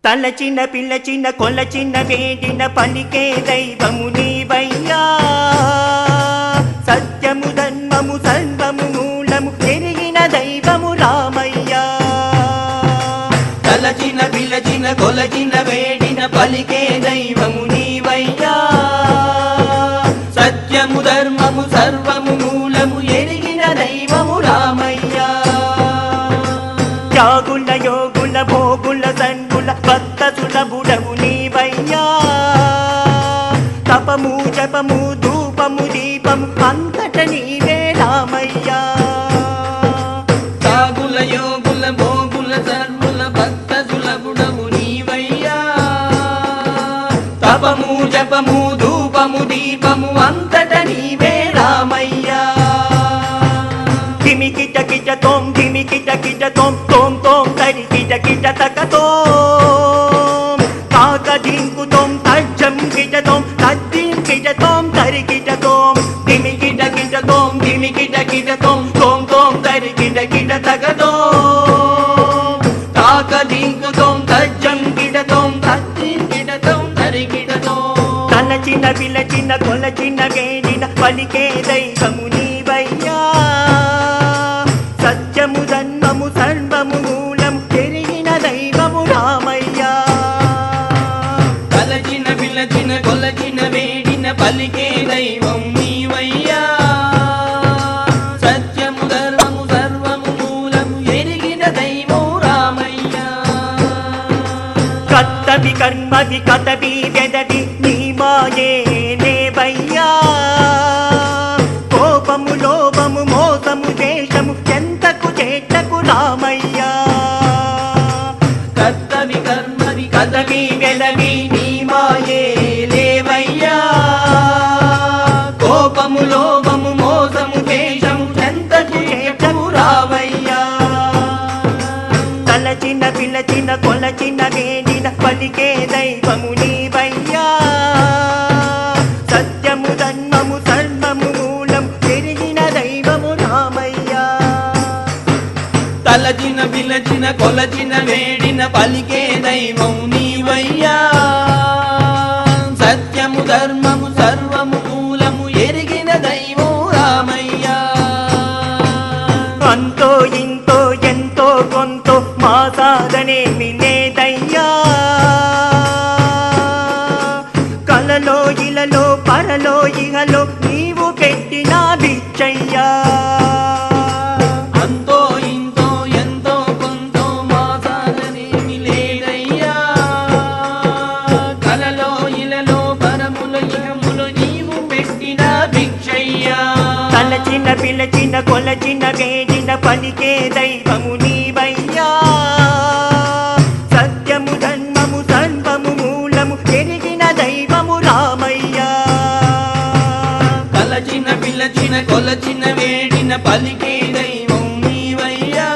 తలచిన పిల్లచిన కొలచిన వేడిన పలికే దైవము నీవయ్యా. సత్యము ధర్మము సర్వము మూలము ఎరిగిన దైవము రామయ్యా. తలచిన పిలచిన కొలచిన వేడిన పలికే దైవము నీవయ్యా. సత్యము ధర్మము సర్వము మూలము ఎరిగిన దైవము రామయ్యా. త్యాగుల యోగుల భోగుల సన్ముల భక్త సులభుడవు నీవయ్యా. తపము జపము ధూపము దీపము అంతట నీవే రామయ్యా. త్యాగుల యోగుల భోగుల సన్ముల భక్త సులభుడవు నీవయ్యా. తపము జపము ధూపము దీపము అంతట నీవే రామయ్యా. ధిమి కిట కిట తోం ధిమి కిట కిట తోం తోం తోం తరి కిట కిట తక తోం కాక ధింకు తోం తజ్జం కిట తోం తజ్జిం కిట తోం తరి కిట తోం ధిమి కిట కిట తోం ధిమి కిట కిట తోం తోం తోం తరి కిట కిట తక తోం కాక ధింకు తోం తజ్జం కిట తోం తజ్జిం కిట తోం తరి కిట తోం. తలచిన పిలచిన కొలచిన వేడిన పలికే దైవము నీవయ్యా. సత్యము ధర్మము సర్వము మూలము ఎరిగిన దైవము రామయ్యా. తలచిన పిలచిన కొలచిన వేడిన పలికే దైవం నీవయ్యా. సత్యము ధర్మము సర్వము మూలము ఎరిగిన దైవం రామయ్యా. కర్తవి కర్మవి కతవి వెదవి నీ మాయే నేవయ్యా. కోపము లోభము మోసము దేశము ఎంతకు చేటకు రామయ్యా. కర్తవి కర్మవి కదవి వెలవి నీ మాయే లేవయ్యా. కోపము లోభము మోసము దేశము ఎంతకు చేటకు రావయ్యా. తలచిన పిలచిన కొలచిన వేడిన పలికే దైవము నీవయ్యా. సత్యము ధర్మము సర్వము మూలం ఎరిగిన దైవము రామయ్యా. తలచిన పిలచిన కొలచిన వేడిన పలికే దైవం నీవయ్యా. సత్యము ధర్మము సర్వము మూలము ఎరిగిన దైవం రామయ్యా. అంతో ఇంతో ఎంతో కొంతో మా సాధనేమి లేదయ్యా. కలలో ఇలలో పరలో ఇహలో నీవు పెట్టిన బిచ్చయ్యా. అంతో ఇంతో ఎంతో కొంతో మా సాధనేమి లేదయ్యా. కలలో ఇలలో పరములు ఇహములు నీవు పెట్టిన భిక్షయ్యా. తలచిన పిలచిన కొలచిన వేడిన పలికే దైవము నీవయ్యా. సత్యము ధర్మము సర్వము మూలము ఎరిగిన దైవము రామయ్యా. తలచిన పిలచిన కొలచిన వేడిన పలికే దైవం నీవయ్యా.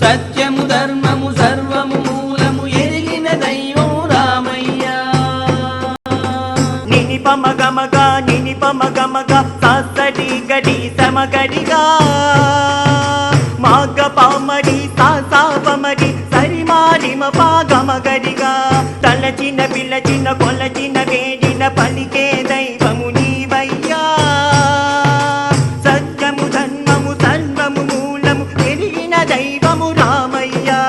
సత్యము ధర్మము సర్వము మూలము ఎరిగిన దైవం రామయ్యా. నిని పమగమగా నిని పమగమగా ససడి గడి సమగడిగా మాగ పామడి సాసాపమడి సరిమారిమ పాగమగడిగా. తలచిన పిలచిన కొలచిన వేడిన పలికే దైవము నీవయ్యా. సత్యము ధర్మము సర్వము మూలము ఎరిగిన దైవము రామయ్యా.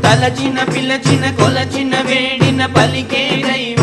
తలచిన పిలచిన కొలచిన వేడిన పలికే దైవం